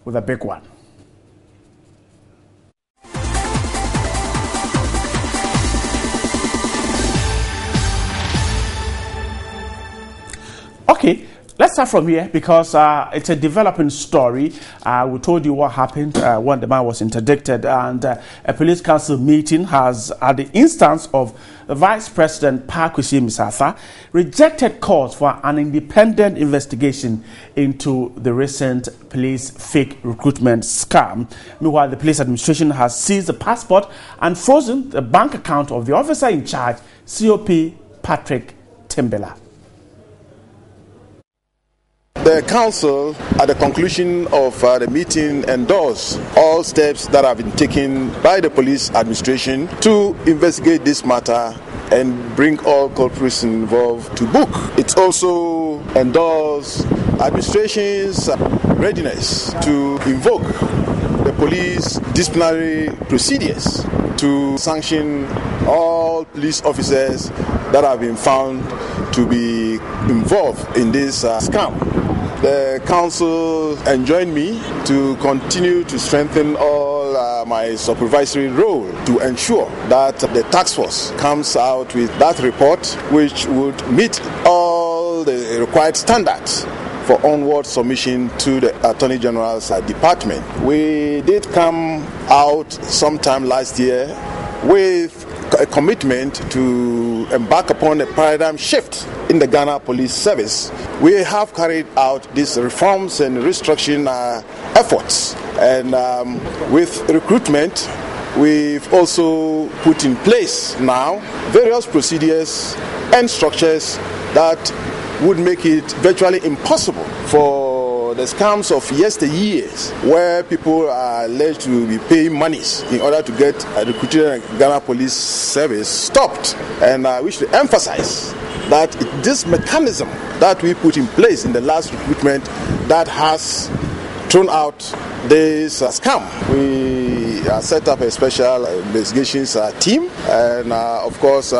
with a big one. Okay, let's start from here because it's a developing story. We told you what happened when the man was interdicted, and a police council meeting has, at the instance of Vice President Park Kwesi Misasa, rejected calls for an independent investigation into the recent police fake recruitment scam. Meanwhile, the police administration has seized the passport and frozen the bank account of the officer in charge, COP Patrick Tembela. The council, at the conclusion of the meeting, endorsed all steps that have been taken by the police administration to investigate this matter and bring all culprits involved to book. It also endorsed administration's readiness to invoke the police disciplinary procedures to sanction all police officers that have been found to be involved in this scam. The council enjoined me to continue to strengthen all my supervisory role to ensure that the task force comes out with that report which would meet all the required standards for onward submission to the Attorney General's department. We did come out sometime last year with a commitment to embark upon a paradigm shift in the Ghana Police Service. We have carried out these reforms and restructuring efforts, and with recruitment, we've also put in place now various procedures and structures that would make it virtually impossible for the scams of yesteryears, where people are alleged to be paying monies in order to get recruited in Ghana Police Service, stopped. And I wish to emphasize that this mechanism that we put in place in the last recruitment that has thrown out this scam. We set up a special investigations team, and of course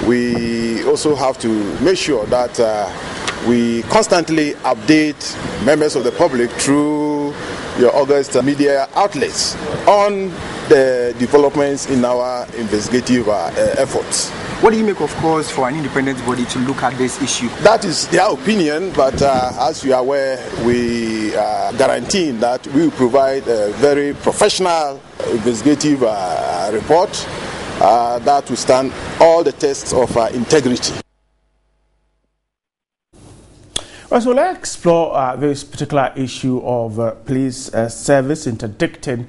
we also have to make sure that we constantly update members of the public through your August media outlets on the developments in our investigative efforts. What do you make of calls for an independent body to look at this issue? That is their opinion, but as you are aware, we are guaranteeing that we will provide a very professional investigative report that will stand all the tests of integrity. Well, so let's explore this particular issue of police service interdicting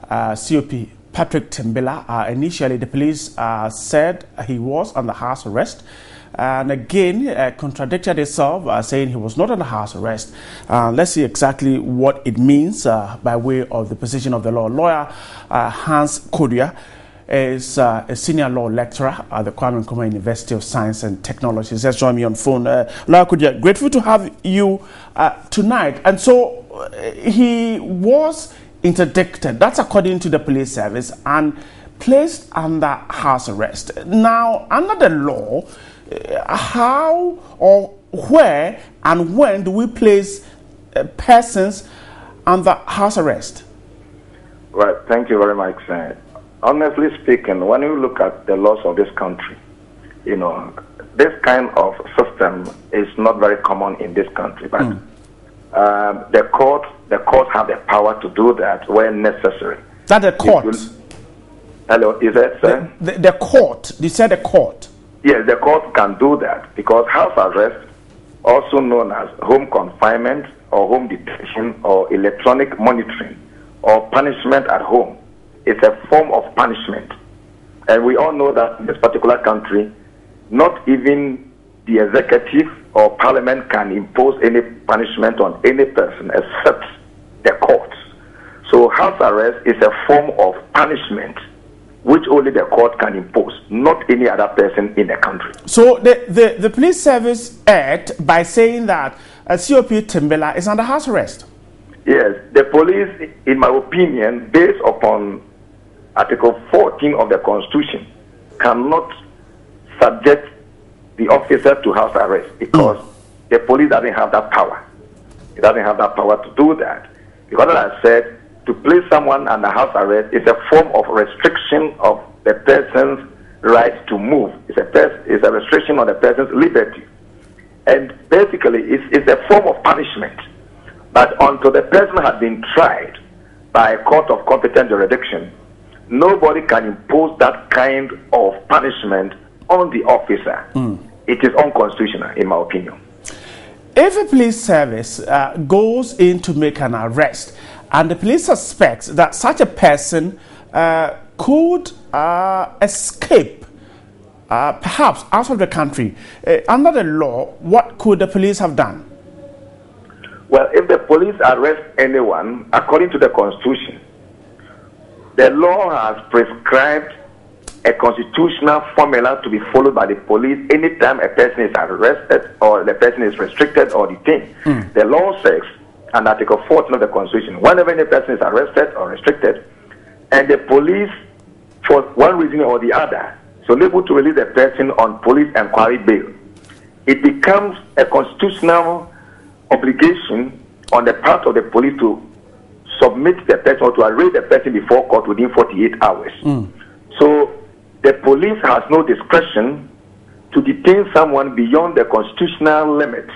COP Patrick Tembela. Initially, the police said he was under house arrest, and again contradicted itself, saying he was not under house arrest. Let's see exactly what it means by way of the position of the lawyer. Hans Kodia is a senior law lecturer at the Kwame Nkrumah University of Science and Technology. He has joined me on phone. Lawyer Kodia, grateful to have you tonight. And so he was interdicted, that's according to the police service, and placed under house arrest. Now, under the law, how or where and when do we place persons under house arrest? Right, thank you very much. Honestly speaking, when you look at the laws of this country, you know, this kind of system is not very common in this country, but the courts have the power to do that when necessary. That the court? Hello, is that, sir? The court, you said the court? Yes, the court can do that because house arrest, also known as home confinement or home detention or electronic monitoring or punishment at home, it's a form of punishment. And we all know that in this particular country, not even the executive or parliament can impose any punishment on any person except the courts. So house arrest is a form of punishment which only the court can impose, not any other person in the country. So the police service erred by saying that COP Tembela is under house arrest? Yes, the police, in my opinion, based upon Article 14 of the Constitution, cannot subject the officer to house arrest because the police doesn't have that power. It doesn't have that power to do that. Because as I said, to place someone under house arrest is a form of restriction of the person's right to move. It's a restriction on the person's liberty. And basically, it's a form of punishment. But until the person has been tried by a court of competent jurisdiction, nobody can impose that kind of punishment on the officer. It is unconstitutional, in my opinion. If a police service goes in to make an arrest and the police suspects that such a person could escape perhaps out of the country, under the law, what could the police have done? Well, if the police arrest anyone, according to the Constitution, the law has prescribed a constitutional formula to be followed by the police anytime a person is arrested or the person is restricted or detained. The law says, and Article 14 of the Constitution, whenever any person is arrested or restricted, and the police, for one reason or the other, so able to release the person on police inquiry bail, it becomes a constitutional obligation on the part of the police to submit the person or to arraign the person before court within 48 hours. So the police has no discretion to detain someone beyond the constitutional limits,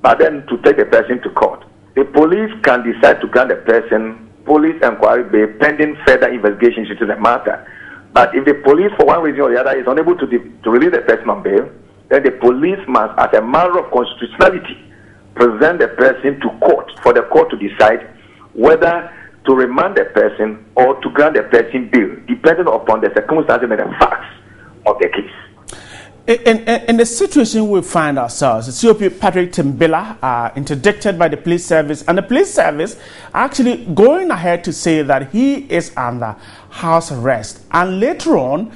but then to take the person to court. The police can decide to grant the person police inquiry bail pending further investigation into the matter. But if the police, for one reason or the other, is unable to release the person on bail, then the police must, as a matter of constitutionality, present the person to court for the court to decide whether to remand the person or to grant the person bail, depending upon the circumstances and the facts of the case. In the situation we find ourselves, COP Patrick Timbila interdicted by the police service, and the police service actually going ahead to say that he is under house arrest, and later on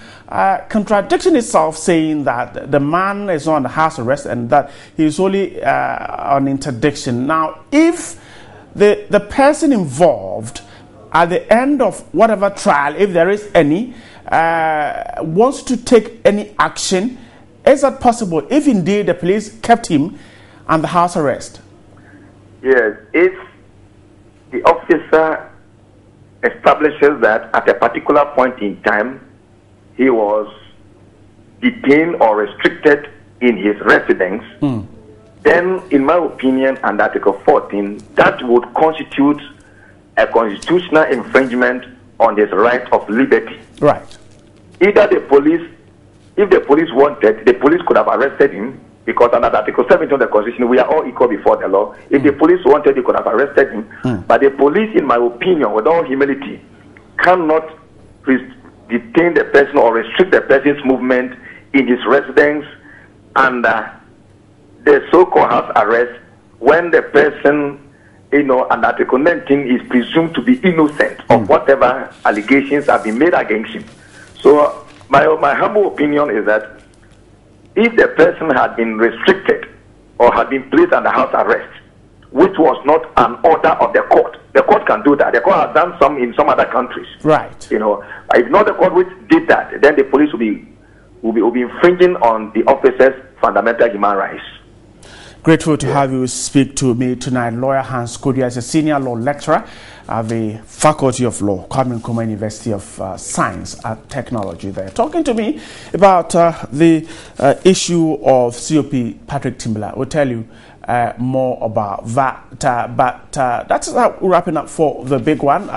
contradicting itself, saying that the man is on house arrest and that he is only on interdiction. Now, if the person involved at the end of whatever trial, if there is any, wants to take any action, is that possible if indeed the police kept him under house arrest? Yes, if the officer establishes that at a particular point in time he was detained or restricted in his residence, then in my opinion, under Article 14, that would constitute a constitutional infringement on his right of liberty. Right. Either the police, if the police wanted, the police could have arrested him, because under Article 17 of the Constitution, we are all equal before the law. If the police wanted, they could have arrested him. But the police, in my opinion, with all humility, cannot detain the person or restrict the person's movement in his residence under the so-called house arrest when the person, under Article 19 is presumed to be innocent of whatever allegations have been made against him. So my humble opinion is that if the person had been restricted or had been placed under house arrest, which was not an order of the court can do that. The court has done some in some other countries. Right. If not the court which did that, then the police will be infringing on the officer's fundamental human rights. Grateful to have you speak to me tonight. Lawyer Hans Kodia is a senior law lecturer at the Faculty of Law, Kwame Nkrumah University of Science and Technology there, talking to me about the issue of COP Patrick Timbila. We'll tell you more about that, but that's wrapping up for the big one.